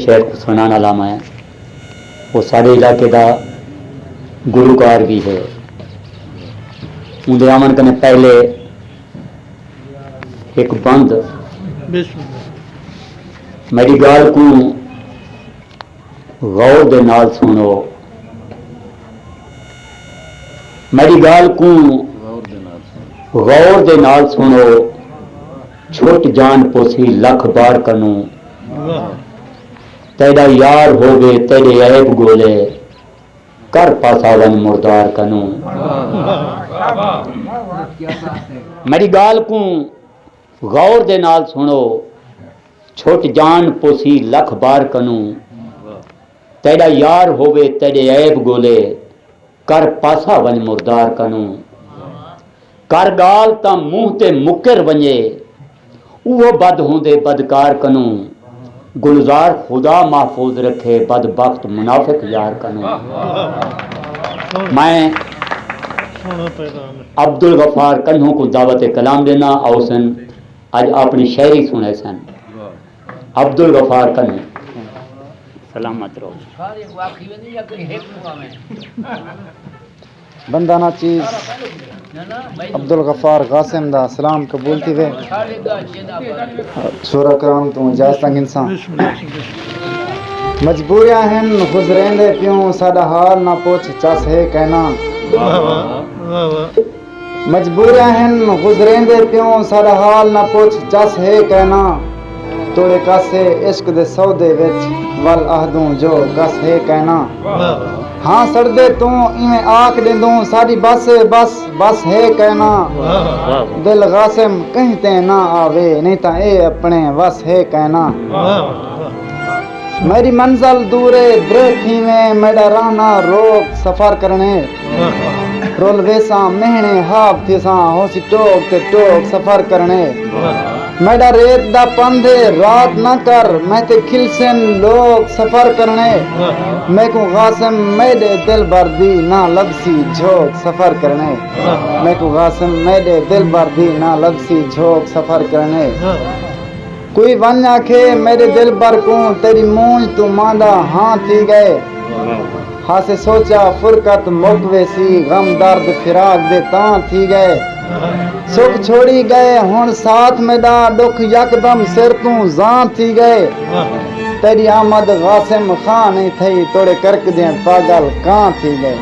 شہر کو سنانا علامہ ہے، وہ سارے علاقے کا گلوکار بھی ہے۔ اندر آمن کرنے پہلے ایک بند میری گال کو غور دے نال سنو، میری گال کو غور دے نال سنو، چھوٹ جان پوسی لکھ بار کنوں، تیرا یار ہوگے تیرے عیب گولے، کر پاساون مردار کنوں۔ میری گال کو غور دے نال سنو، چھوٹ جان پوسی لکھ بار کنوں، تیرا یار ہوگے تیرے عیب گولے، کر پاساون مردار کنوں۔ کر گال تا منہ تے مکر ونجے، وہ بد ہوندے بدکار کنوں، گلزار خدا محفوظ رکھے بدبخت منافق یار کنوں۔ میں عبدالغفار کنہوں کو دعوت کلام دینا اوسن آج اپنی شاعری سنے سن۔ عبدالغفار کنہوں سلامت رہو۔ بندہ نا چیز عبدالغفار قاسم دا سلام قبول تھی وے سورہ کرام تو جائز تنگ انسان مجبوریاں ہیں گزرین دے پیوں ساڈا حال نہ پوچھ چس ہے کہنا، مجبوریاں ہیں گزرین دے پیوں ساڈا حال نہ پوچھ چس ہے کہنا، توڑے کاسے عشق دے سودے وچ ول آہدوں جو کس ہے کہنا، ہاں سڑدے تو ایویں آکھ دیندوں ساری بس بس بس ہے کہنا، دل غاسم کہیں تے نہ آوے نہیں تا اے اپنے وس ہے کہنا، میری منزل دورے درکھی میں میرا رانا روک سفر کرنے، رول ویساں مہنے ہاپ تھیساں ہو سی ٹوک تے ٹوک سفر کرنے، میڈا ریت دا پندھے رات نہ کر میں تے کھلسن لوگ سفر کرنے، میں کو غاسم میڈے دل بردی نہ لبسی جھوک سفر کرنے، میں کو غاسم میڈے دل بردی نہ لبسی جھوک سفر کرنے، کوئی ون آکھے میرے دل بر کو تیری مونج تو ماندہ ہاں تھی گئے، ہاں سے سوچا فرقت مکوے سی غم درد فراق دے تاں تھی گئے، سکھ چھوڑی گئے ہن ساتھ میڈا دکھ یکدم سر تو زان تھی گئے، تیری آمد غاسم خان نہیں تھی توڑے کرک دیں پاگل کان تھی گئے،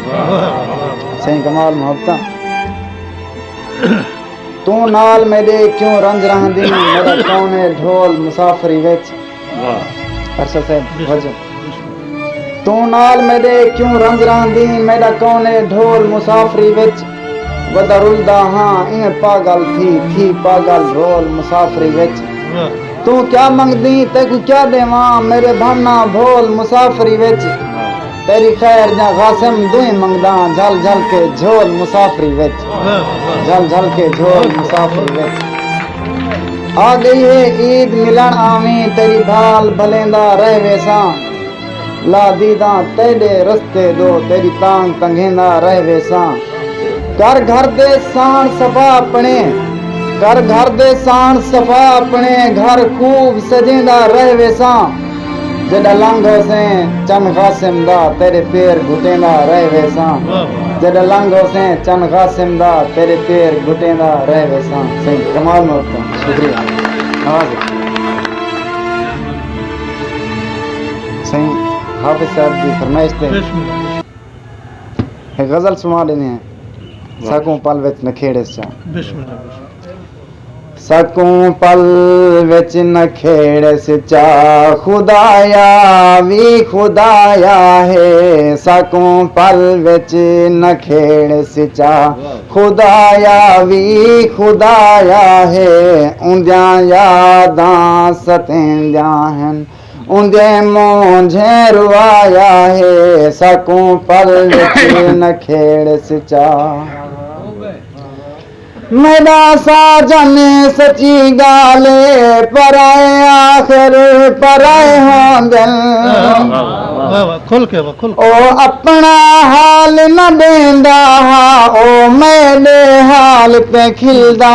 صحیح کمال محبتہ تو نال میرے کیوں رنج رہن دی میرا کونے ڈھول مسافری وچ عرصہ صاحب وجہ تو نال میرے کیوں رنج رہن دی میرا کونے ڈھول مسافری وچ ودرلدا ہاں این پاگل تھی پاگل رول مسافری وچ، تو کیا منگ دی تے کو کیا دیواں میرے بھانا بھول مسافری وچ، تیری خیر جا غاسم دوئی منگداں جھل جھل کے جھول مسافری وچ، جھل جھل کے جھول مسافری وچ، آ گئی ہے عید ملن آویں تیری بھال بھلیندا رہ ویساں، لا دیداں تیرے رستے دو تیری تانگ تنگھیندا رہ ویساں، کر گھر دے سان صفا اپنے کر گھر دے سان صفا اپنے گھر خوب سجیندا رہ ویساں، جڈا لنگ ہو سیں چن غاسم دا تیرے پیر گھٹیندا رہ ویساں، جڈا لنگ ہو سیں چن غاسم دا تیرے پیر گھٹیندا رہ ویساں۔ صحیح کمال محبتہ شکریہ نواز صحیح حافظ صاحب کی فرمائش تے ایک غزل سنا دینے ہیں سکوں پل وچ نکھیڑے چا، سکوں پل وچ نکھیڑے چا خدایا وی خدایا ہے، سکوں پل وچ نکھیڑے چا خدایا وی خدایا ہے، اندیاں یاداں ستیندیاں ہیں اندے مونجھے روایا ہے، سکوں پل وچ نکھیڑ سچا، میرا ساجن سچی گالے پرائے آخر پرائے ہوں دل، او اپنا حال نہ دیندا او میرے حال پہ کھلدا،